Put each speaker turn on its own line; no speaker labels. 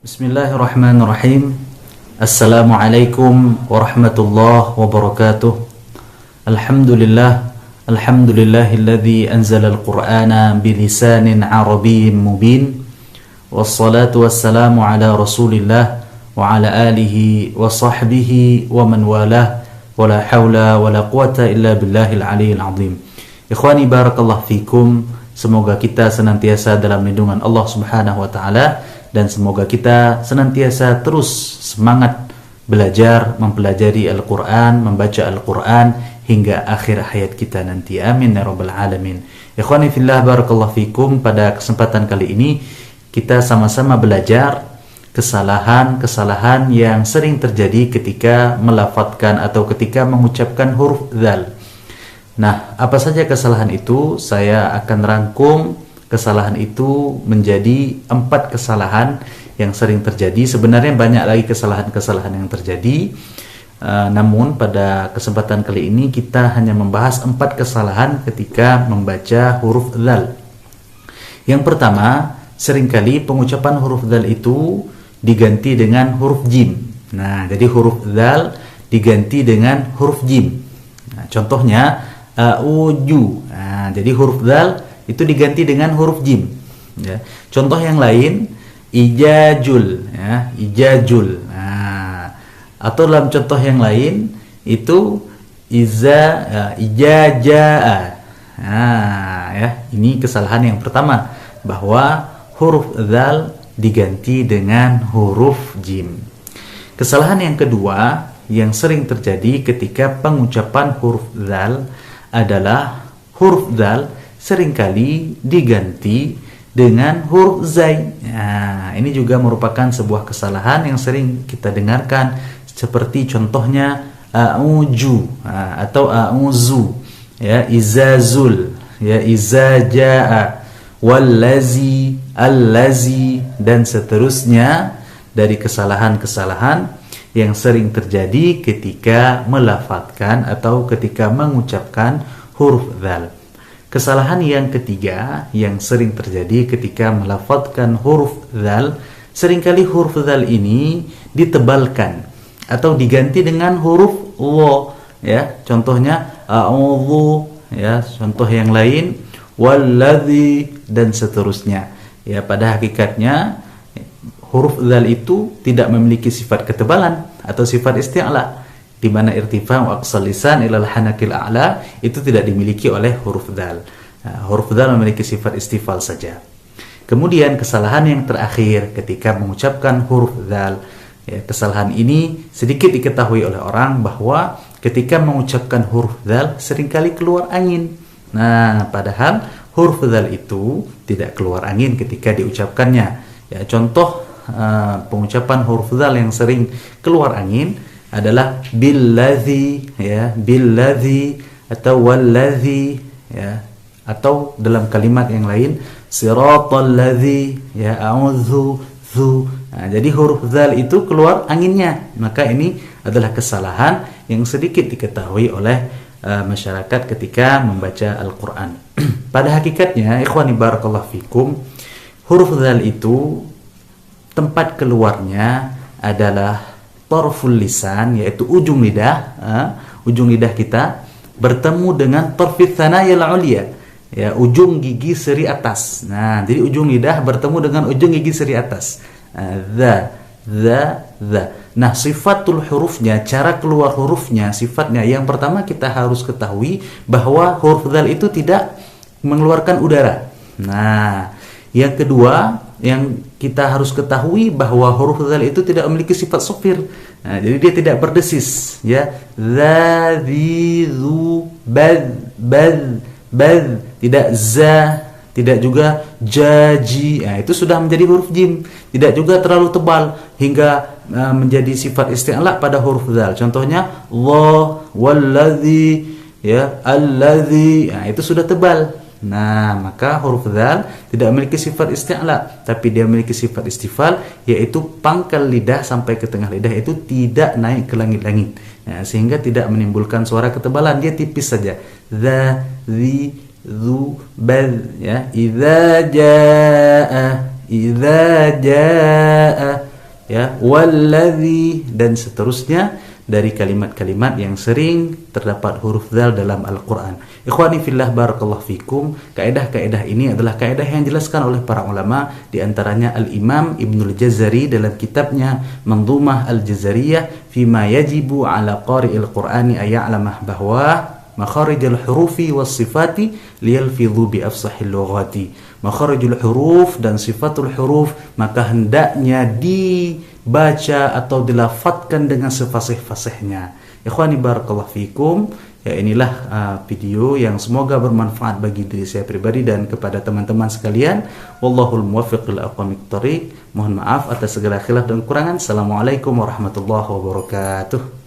Bismillahirrahmanirrahim. Assalamualaikum warahmatullahi wabarakatuh. Alhamdulillahilladzi anzala al-Qur'ana bilisanin arabiyyin mubin. Wassalatu wassalamu ala Rasulillah wa ala alihi wa sahbihi wa man walah. Wala haula wala quwata illa billahil aliyyil azim. Ikhwani barakallahu fikum. Semoga kita senantiasa dalam lindungan Allah Subhanahu wa taala dan semoga kita senantiasa terus semangat belajar, mempelajari Al-Quran, membaca Al-Quran hingga akhir hayat kita nanti. Amin ya rabbal alamin. Ikhwani fillah barakallahu fikum. Pada kesempatan kali ini kita sama-sama belajar kesalahan-kesalahan yang sering terjadi ketika melafadzkan atau ketika mengucapkan huruf dzal. Nah, apa saja kesalahan itu? Saya akan rangkum kesalahan itu menjadi 4 kesalahan yang sering terjadi. Sebenarnya banyak lagi kesalahan-kesalahan yang terjadi, namun pada kesempatan kali ini kita hanya membahas 4 kesalahan ketika membaca huruf dzal. Yang pertama, seringkali pengucapan huruf dzal itu diganti dengan huruf jim. Nah, jadi huruf dzal diganti dengan huruf jim. Nah, contohnya auju. Nah, jadi huruf dzal itu diganti dengan huruf jim. Ya. Contoh yang lain, ijajul, ya, ijajul. Nah, atau dalam contoh yang lain itu ijajaa. Nah, ya, ini kesalahan yang pertama, bahwa huruf dzal diganti dengan huruf jim. Kesalahan yang kedua yang sering terjadi ketika pengucapan huruf dzal adalah huruf dzal seringkali diganti dengan huruf zai. Nah, ini juga merupakan sebuah kesalahan yang sering kita dengarkan, seperti contohnya auju atau auzu, ya, izazul, ya, izajaa, wallazi, allazi, dan seterusnya dari kesalahan-kesalahan yang sering terjadi ketika melafadzkan atau ketika mengucapkan huruf dzal. Kesalahan yang ketiga yang sering terjadi ketika melafadzkan huruf dzal, seringkali huruf dzal ini ditebalkan atau diganti dengan huruf lo, ya. Contohnya a'udzu, ya. Contoh yang lain walladzi, dan seterusnya. Ya, pada hakikatnya huruf dzal itu tidak memiliki sifat ketebalan atau sifat isti'la, di mana irtifa wa aqsal lisan ilal hanakil a'la itu tidak dimiliki oleh huruf dzal. Nah, huruf dzal memiliki sifat istifal saja. Kemudian kesalahan yang terakhir ketika mengucapkan huruf dzal, ya, kesalahan ini sedikit diketahui oleh orang bahwa ketika mengucapkan huruf dzal seringkali keluar angin. Nah, padahal huruf dzal itu tidak keluar angin ketika diucapkannya. Ya, contoh pengucapan huruf dzal yang sering keluar angin adalah billadzi, ya, billadzi atau walladzi, ya, atau dalam kalimat yang lain siratal ladzi, ya, a'udzu zu. Nah, jadi huruf dzal itu keluar anginnya. Maka ini adalah kesalahan yang sedikit diketahui oleh masyarakat ketika membaca Al-Qur'an. Pada hakikatnya, ikhwani barakallahu fikum, huruf dzal itu tempat keluarnya adalah tarful lisan, yaitu ujung lidah, ujung lidah kita bertemu dengan tarfit thanayal ulia, ya, ujung gigi seri atas. Nah, jadi ujung lidah bertemu dengan ujung gigi seri atas. Dza. Nah, sifatul hurufnya, cara keluar hurufnya, sifatnya yang pertama kita harus ketahui bahwa huruf dzal itu tidak mengeluarkan udara. Nah, yang kedua yang kita harus ketahui bahwa huruf dzal itu tidak memiliki sifat sofir. Nah, jadi dia tidak berdesis, ya. Zadzi, zu, bad, tidak za, tidak juga jaji. Nah, itu sudah menjadi huruf jim. Tidak juga terlalu tebal hingga menjadi sifat isti'la pada huruf dzal. Contohnya Allah, walladzi, ya, alladzi. Nah, itu sudah tebal. Nah, maka huruf dzal tidak memiliki sifat isti'la, tapi dia memiliki sifat istifal, yaitu pangkal lidah sampai ke tengah lidah itu tidak naik ke langit-langit. Nah, sehingga tidak menimbulkan suara ketebalan, dia tipis saja. Dza, zi, zu, bad, ya. Idza jaa, ya, walladzi, dan seterusnya dari kalimat-kalimat yang sering terdapat huruf dzal dalam Al-Quran. Ikhwani fillah, barakallahu fikum. Kaedah-kaedah ini adalah kaedah yang dijelaskan oleh para ulama, di antaranya Al-Imam Ibnul Jazari dalam kitabnya Manzumah Al-Jazariyah fima yajibu ala qari'il Qur'ani aya'lamah, bahwa makharijul hurufi was sifati liyalfidhu bi afsahil lughati. Makharijul huruf dan sifatul huruf maka hendaknya dibaca atau dilafadzkan dengan sefasih-fasihnya. Ikhwani barakallahu fikum. Ya, inilah video yang semoga bermanfaat bagi diri saya pribadi dan kepada teman-teman sekalian. Wallahul muwaffiq lil aqwamit thoriq. Mohon maaf atas segala khilaf dan kekurangan. Assalamualaikum warahmatullahi wabarakatuh.